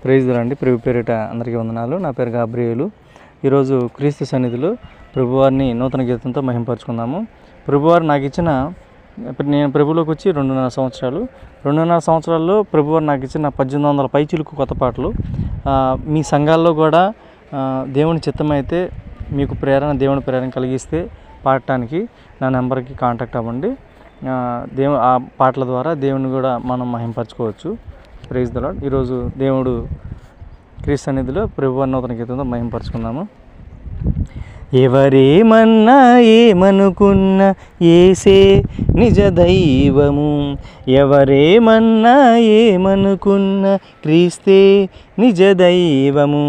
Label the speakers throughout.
Speaker 1: Praise దండి. ప్రభు పేరిట అందరికీ వందనాలు. నా పేరు గాబ్రియేలు. ఈరోజు క్రీస్తు సన్నిధిలో ప్రభువారిని నూతన గీతంతో మహింపరుచుకుందాము. ప్రభువారు నాకు ఇచ్చిన, నేను ప్రభులోకి వచ్చి 2.5 సంవత్సరాలు. 2.5 సంవత్సరాల్లో ప్రభువారు నాకు ఇచ్చిన 1800 పైచిలుకు కొత్త పాటలు. మీ సంఘాల్లో కూడా దేవుని చిత్తమైతే మీకు దేవుని ప్రేరణ కలిగిస్తే పాడటానికి నా నెంబర్కి కాంటాక్ట్ అవ్వండి. ఆ పాటల ద్వారా దేవుని కూడా మనం మహింపరచుకోవచ్చు. Praise the lord. ఈరోజు దేవుడు క్రీస్తు సన్నిధిలో ప్రభువారి నూతన గీతంతో మహింపరచుకుందాము. ఎవరేమన్నా ఏమనుకున్న యేసే నిజ దైవము, ఎవరేమన్నా ఏమనుకున్న క్రీస్తే నిజ దైవము,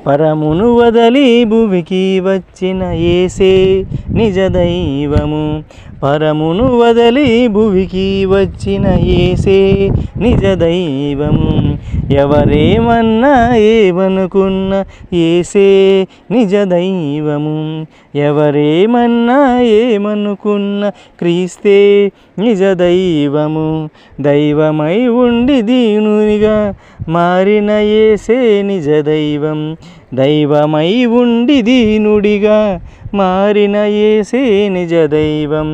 Speaker 1: పరమును వదలి భూమికి వచ్చిన యేసే నిజ దైవము, పరమును వదలి భూమికి వచ్చిన యేసే నిజ దైవము, ఎవరేమన్నా ఏమనుకున్న యేసే నిజ దైవము, ఎవరేమన్నా ఏమనుకున్న క్రీస్తే నిజ దైవము, దైవమై ఉండి దీనునిగా మారిన యేసే నిజ దైవం, దైవమై ఉండి దీనుడిగా మారిన యేసే నిజ దైవం,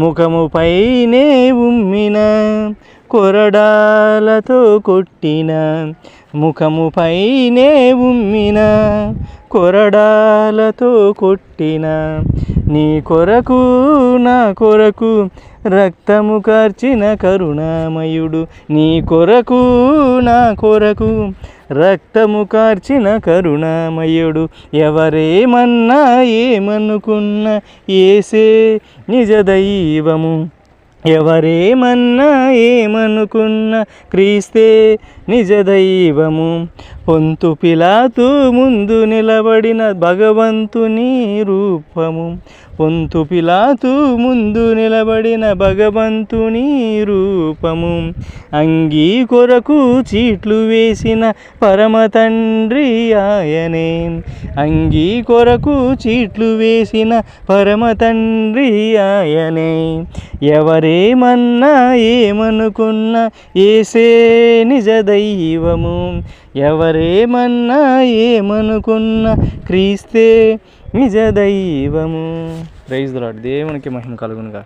Speaker 1: ముఖముపైనే ఉమ్మిన కొరడాలతో కొట్టిన, ముఖముపైనే ఉమ్మిన కొరడాలతో కొట్టిన, నీ కొరకు నా కొరకు రక్తము కార్చిన కరుణామయుడు, నీ కొరకు నా కొరకు రక్తము కార్చిన కరుణామయుడు, ఎవరేమన్నా ఏమనుకున్న యేసే నిజ దైవము, ఎవరేమన్నా ఏమనుకున్న క్రీస్తే నిజ దైవము, పొంతు పిలాతు ముందు నిలబడిన భగవంతుని రూపము, పొంతు పిలాతు ముందు నిలబడిన భగవంతుని రూపము, అంగీ కొరకు చీట్లు వేసిన పరమ తండ్రి ఆయనే, అంగీ కొరకు చీట్లు వేసిన పరమ తండ్రి ఆయనే, ఎవరేమన్నా ఏమనుకున్న యేసే నిజ దైవము, ఎవరేమన్నా ఏమనుకున్న క్రీస్తే నిజ దైవము. Praise the Lord. దేవునికి మహిమ కలుగునుగా.